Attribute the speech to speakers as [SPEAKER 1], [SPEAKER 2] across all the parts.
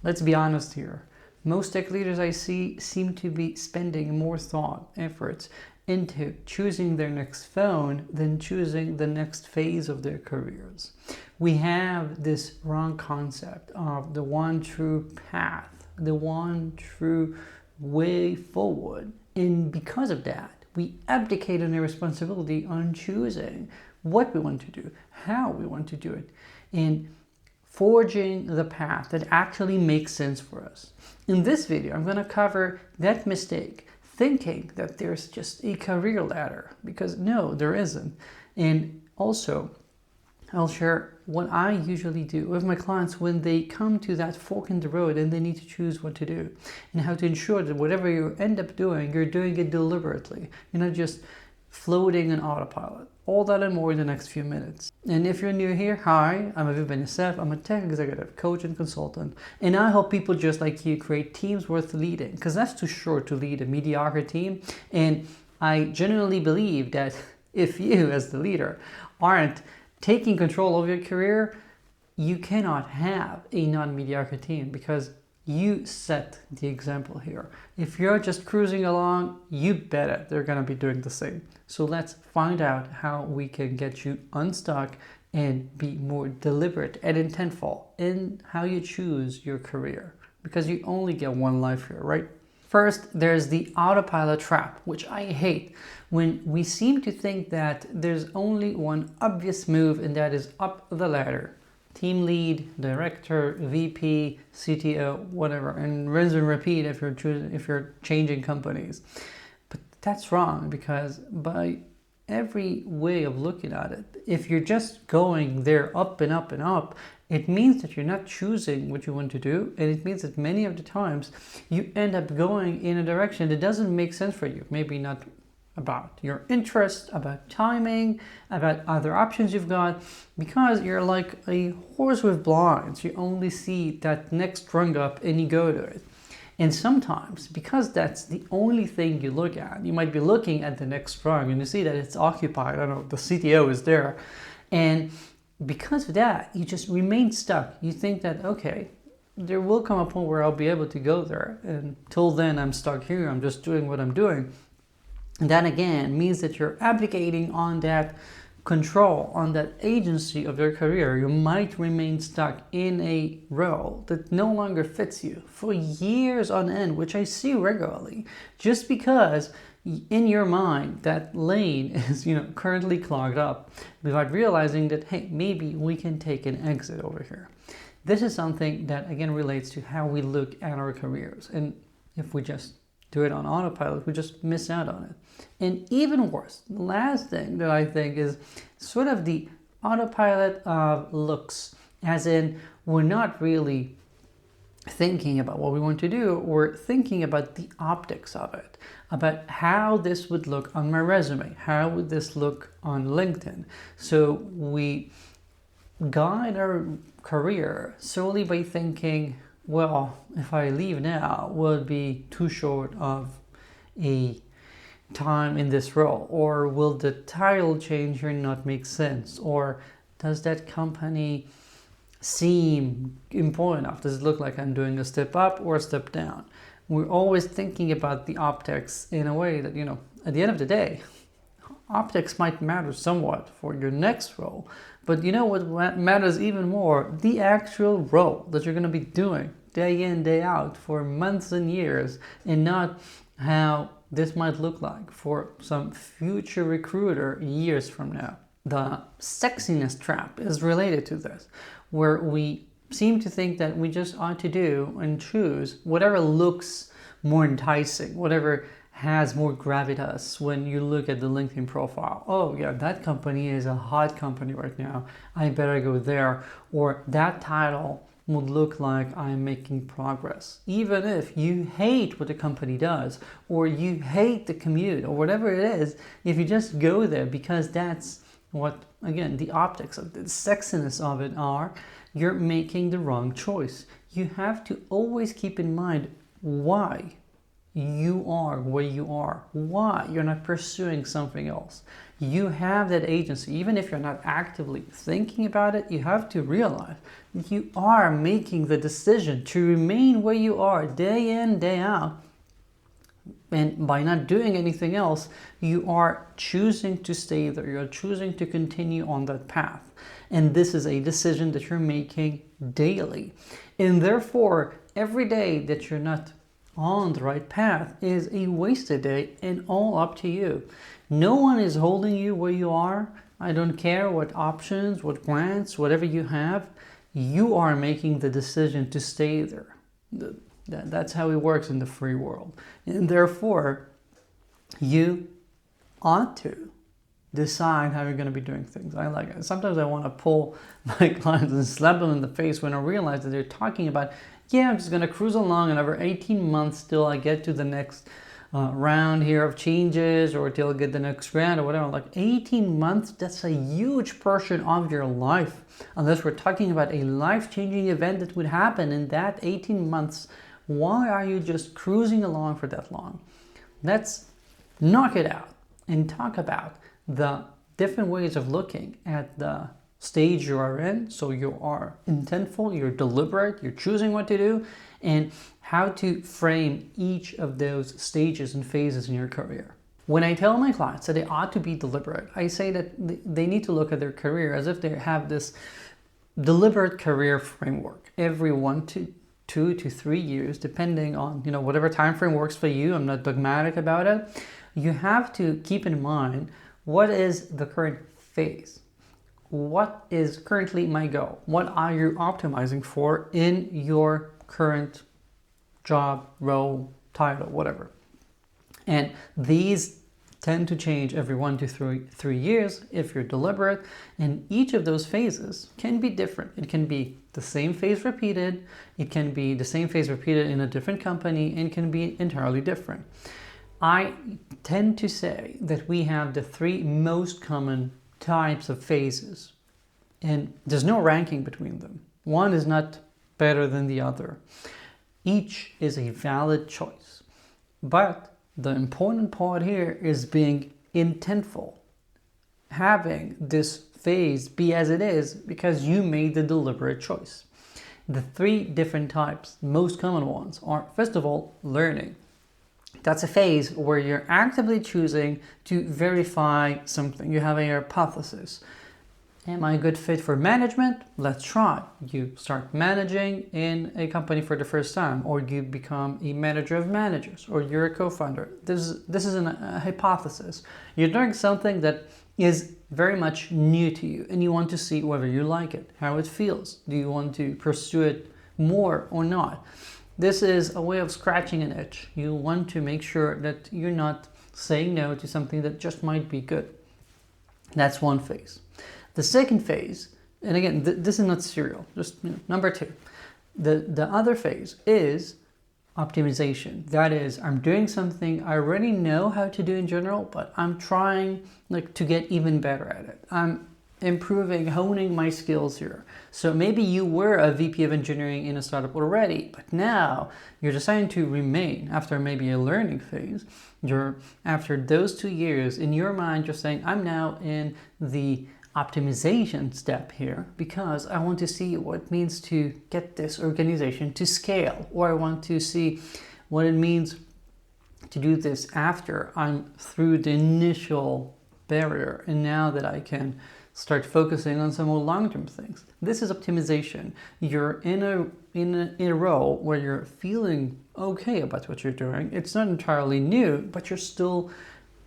[SPEAKER 1] Let's be honest here. Most tech leaders I see seem to be spending more thought, efforts into choosing their next phone than choosing the next phase of their careers. We have this wrong concept of the one true path, the one true way forward. And because of that, we abdicate on our responsibility on choosing what we want to do, how we want to do it, and forging the path that actually makes sense for us. In this video, I'm going to cover that mistake, thinking that there's just a career ladder, because no, there isn't. And also, I'll share what I usually do with my clients when they come to that fork in the road and they need to choose what to do, and how to ensure that whatever you end up doing, you're doing it deliberately. You're not just floating on autopilot. All that and more in the next few minutes. And if you're new here, hi, I'm Aviv Ben-Yosef. I'm a tech executive, coach, and consultant. And I help people just like you create teams worth leading, because that's too short to lead a mediocre team. And I genuinely believe that if you, as the leader, aren't taking control of your career, you cannot have a non-mediocre team, because you set the example here. If you're just cruising along, you bet it, they're going to be doing the same. So let's find out how we can get you unstuck and be more deliberate and intentful in how you choose your career, because you only get one life here, right? First, there's the autopilot trap, which I hate, when we seem to think that there's only one obvious move, and that is up the ladder. Team lead, director, VP, CTO, whatever, and rinse and repeat if you're changing companies. But that's wrong, because by every way of looking at it, if you're just going there up and up and up, it means that you're not choosing what you want to do, and it means that many of the times you end up going in a direction that doesn't make sense for you. Maybe not about your interest, about timing, about other options you've got, because you're like a horse with blinds. You only see that next rung up and you go to it. And sometimes, because that's the only thing you look at, you might be looking at the next rung and you see that it's occupied. I don't know, the CTO is there. And because of that, you just remain stuck. You think that, okay, there will come a point where I'll be able to go there. And till then, I'm stuck here. I'm just doing what I'm doing. And that again means that you're abdicating on that control, on that agency of your career. You might remain stuck in a role that no longer fits you for years on end, which I see regularly, just because in your mind that lane is currently clogged up, without realizing that, hey, maybe we can take an exit over here. This is something that again relates to how we look at our careers, and if we just do it on autopilot, we just miss out on it. And even worse, the last thing that I think is sort of the autopilot of looks, as in we're not really thinking about what we want to do, we're thinking about the optics of it, about how this would look on my resume, how would this look on LinkedIn. So we guide our career solely by thinking, well, if I leave now, will it be too short of a time in this role? Or will the title change here not make sense? Or does that company seem important enough? Does it look like I'm doing a step up or a step down? We're always thinking about the optics in a way that, at the end of the day, optics might matter somewhat for your next role. But you know what matters even more? The actual role that you're going to be doing day in, day out for months and years, and not how this might look like for some future recruiter years from now. The sexiness trap is related to this, where we seem to think that we just ought to do and choose whatever looks more enticing, whatever has more gravitas when you look at the LinkedIn profile. Oh yeah, that company is a hot company right now, I better go there. Or that title would look like I'm making progress. Even if you hate what the company does, or you hate the commute, or whatever it is, if you just go there because that's what, again, the optics of the sexiness of it are, you're making the wrong choice. You have to always keep in mind why you are where you are, why you're not pursuing something else. You have that agency. Even if you're not actively thinking about it, you have to realize you are making the decision to remain where you are day in, day out. And by not doing anything else, you are choosing to stay there. You're choosing to continue on that path. And this is a decision that you're making daily. And therefore, every day that you're not on the right path is a wasted day, and all up to you. No one is holding you where you are. I don't care what options, what grants, whatever you have. You are making the decision to stay there. That's how it works in the free world. And therefore, you ought to decide how you're going to be doing things. Sometimes I want to pull my clients and slap them in the face when I realize that they're talking about, I'm just going to cruise along, and over 18 months till I get to the next round here of changes, or till I get the next grant or whatever. Like 18 months, that's a huge portion of your life. Unless we're talking about a life-changing event that would happen in that 18 months, why are you just cruising along for that long? Let's knock it out and talk about the different ways of looking at the stage you are in. So you are intentful, you're deliberate, you're choosing what to do, and how to frame each of those stages and phases in your career. When I tell my clients that they ought to be deliberate, I say that they need to look at their career as if they have this deliberate career framework. Every 1 to 2 to 3 years, depending on whatever time frame works for you. I'm not dogmatic about it. You have to keep in mind, what is the current phase? What is currently my goal? What are you optimizing for in your current job, role, title, whatever? And these tend to change every 1 to 3 years if you're deliberate. And each of those phases can be different. It can be the same phase repeated. It can be the same phase repeated in a different company, and can be entirely different. I tend to say that we have the 3 most common types of phases, and there's no ranking between them. One is not better than the other. Each is a valid choice. But the important part here is being intentful. Having this phase be as it is because you made the deliberate choice. The 3 different types, most common ones, are, first of all, learning. That's a phase where you're actively choosing to verify something. You have a hypothesis. Am I a good fit for management? Let's try. You start managing in a company for the first time, or you become a manager of managers, or you're a co-founder. This is a hypothesis. You're doing something that is very much new to you, and you want to see whether you like it, how it feels. Do you want to pursue it more or not? This is a way of scratching an itch. You want to make sure that you're not saying no to something that just might be good. That's one phase. The second phase, and again, this is not serial, just number 2. The other phase is optimization. That is, I'm doing something I already know how to do in general, but I'm trying to get even better at it. I'm improving, honing my skills here. So maybe you were a VP of engineering in a startup already, but now you're deciding to remain after maybe a learning phase. After those 2 years, in your mind, you're saying, I'm now in the optimization step here because I want to see what it means to get this organization to scale, or I want to see what it means to do this after I'm through the initial barrier, and now that I can start focusing on some more long-term things. This is optimization. You're in a role where you're feeling okay about what you're doing. It's not entirely new, but you're still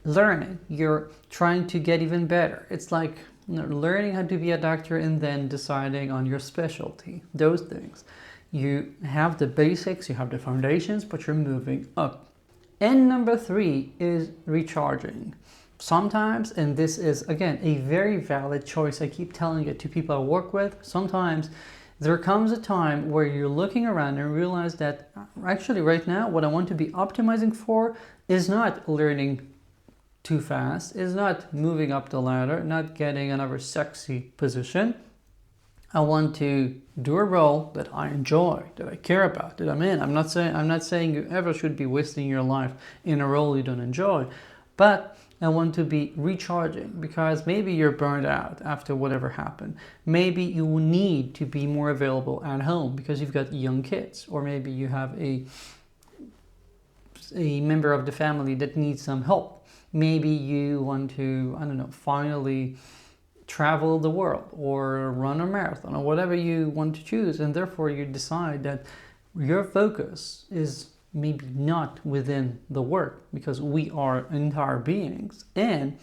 [SPEAKER 1] learning. You're trying to get even better. It's like learning how to be a doctor and then deciding on your specialty. Those things. You have the basics, you have the foundations, but you're moving up. And number 3 is recharging. Sometimes, and this is again a very valid choice, I keep telling it to people I work with, sometimes there comes a time where you're looking around and realize that actually right now what I want to be optimizing for is not learning too fast, is not moving up the ladder, not getting another sexy position. I want to do a role that I enjoy, that I care about, that I'm in. I'm not saying you ever should be wasting your life in a role you don't enjoy, but I want to be recharging because maybe you're burned out after whatever happened. Maybe you need to be more available at home because you've got young kids, or maybe you have a member of the family that needs some help. Maybe you want to, I don't know, finally travel the world or run a marathon or whatever you want to choose, and therefore you decide that your focus is maybe not within the work because we are entire beings, and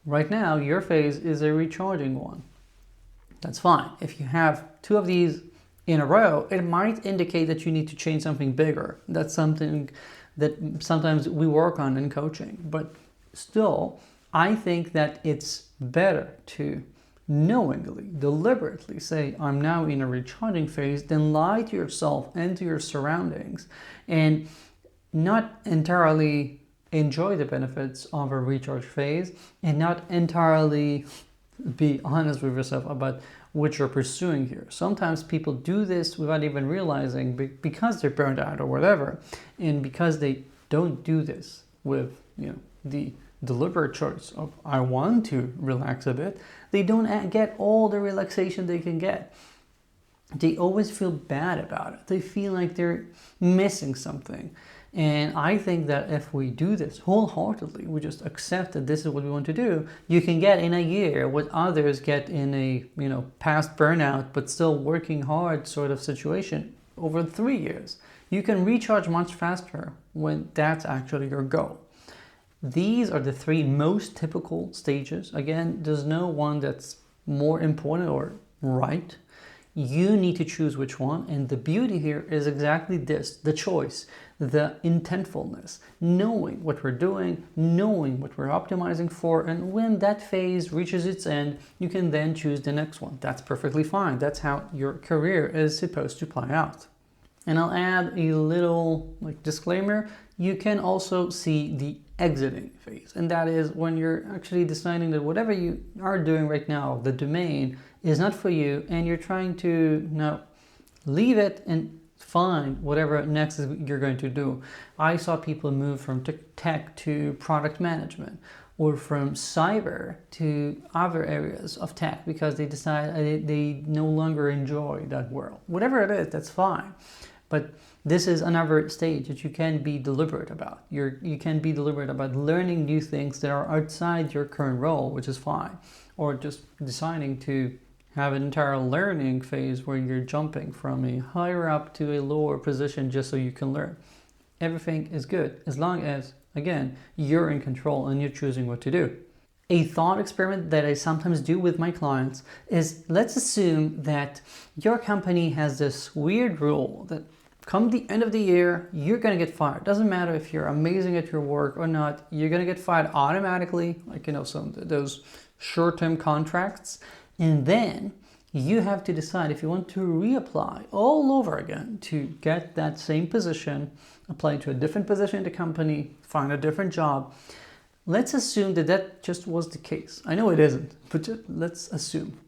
[SPEAKER 1] right now your phase is a recharging one. That's fine. If you have two of these in a row, it might indicate that you need to change something bigger. That's something that sometimes we work on in coaching, but still I think that it's better to knowingly, deliberately say, I'm now in a recharging phase, then lie to yourself and to your surroundings and not entirely enjoy the benefits of a recharge phase and not entirely be honest with yourself about what you're pursuing here. Sometimes people do this without even realizing because they're burned out or whatever, and because they don't do this with, the deliberate choice of I want to relax a bit, they don't get all the relaxation they can get. They always feel bad about it. They feel like they're missing something. And I think that if we do this wholeheartedly, we just accept that this is what we want to do, you can get in a year what others get in a, past burnout, but still working hard sort of situation over 3 years. You can recharge much faster when that's actually your goal. These are the three most typical stages. Again, there's no one that's more important or right. You need to choose which one. And the beauty here is exactly this, the choice, the intentfulness, knowing what we're doing, knowing what we're optimizing for. And when that phase reaches its end, you can then choose the next one. That's perfectly fine. That's how your career is supposed to play out. And I'll add a little disclaimer. You can also see the exiting phase, and that is when you're actually deciding that whatever you are doing right now, the domain is not for you, and you're trying to now leave it and find whatever next you're going to do. I saw people move from tech to product management, or from cyber to other areas of tech because they decide they no longer enjoy that world. Whatever it is, that's fine. But this is another stage that you can be deliberate about. You can be deliberate about learning new things that are outside your current role, which is fine. Or just deciding to have an entire learning phase where you're jumping from a higher up to a lower position just so you can learn. Everything is good as long as, again, you're in control and you're choosing what to do. A thought experiment that I sometimes do with my clients is, let's assume that your company has this weird rule that come the end of the year, you're going to get fired. Doesn't matter if you're amazing at your work or not, you're going to get fired automatically, some of those short-term contracts. And then you have to decide if you want to reapply all over again to get that same position, apply to a different position in the company, find a different job. Let's assume that just was the case. I know it isn't, but let's assume.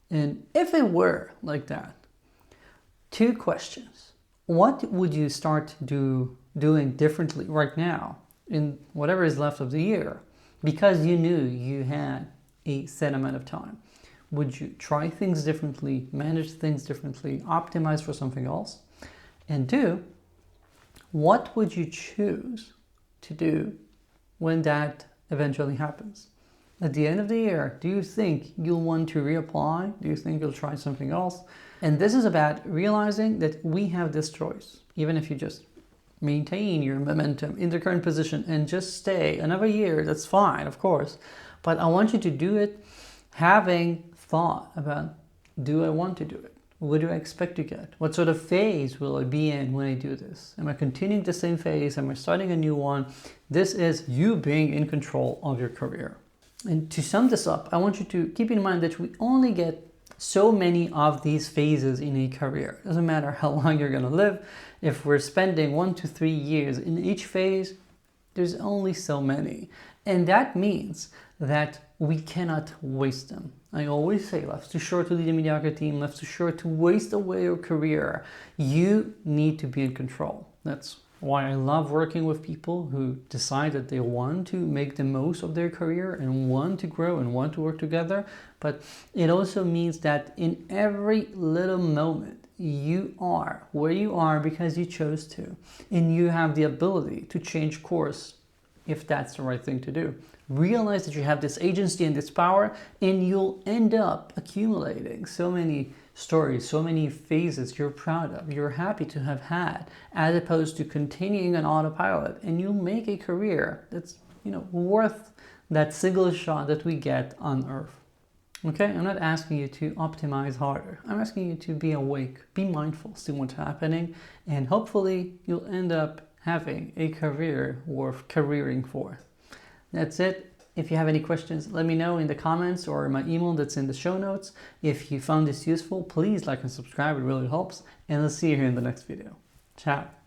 [SPEAKER 1] And if it were like that, 2 questions. What would you start doing differently right now in whatever is left of the year because you knew you had a set amount of time? Would you try things differently, manage things differently, optimize for something else? And 2, what would you choose to do when that eventually happens? At the end of the year, do you think you'll want to reapply? Do you think you'll try something else? And this is about realizing that we have this choice. Even if you just maintain your momentum in the current position and just stay another year, that's fine, of course. But I want you to do it having thought about, do I want to do it? What do I expect to get? What sort of phase will I be in when I do this? Am I continuing the same phase? Am I starting a new one? This is you being in control of your career. And to sum this up, I want you to keep in mind that we only get so many of these phases in a career. It doesn't matter how long you're going to live. If we're spending 1 to 3 years in each phase, there's only so many. And that means that we cannot waste them. I always say, life's too short to lead a mediocre team, life's too short to waste away your career. You need to be in control. That's why I love working with people who decide that they want to make the most of their career and want to grow and want to work together. But it also means that in every little moment, you are where you are because you chose to, and you have the ability to change course if that's the right thing to do. Realize that you have this agency and this power, and you'll end up accumulating so many stories, so many phases you're proud of, you're happy to have had, as opposed to continuing on autopilot, and you'll make a career that's, worth that single shot that we get on Earth. Okay, I'm not asking you to optimize harder. I'm asking you to be awake, be mindful, see what's happening, and hopefully you'll end up having a career worth careering for. That's it. If you have any questions, let me know in the comments or my email that's in the show notes. If you found this useful, please like and subscribe. It really helps. And I'll see you here in the next video. Ciao.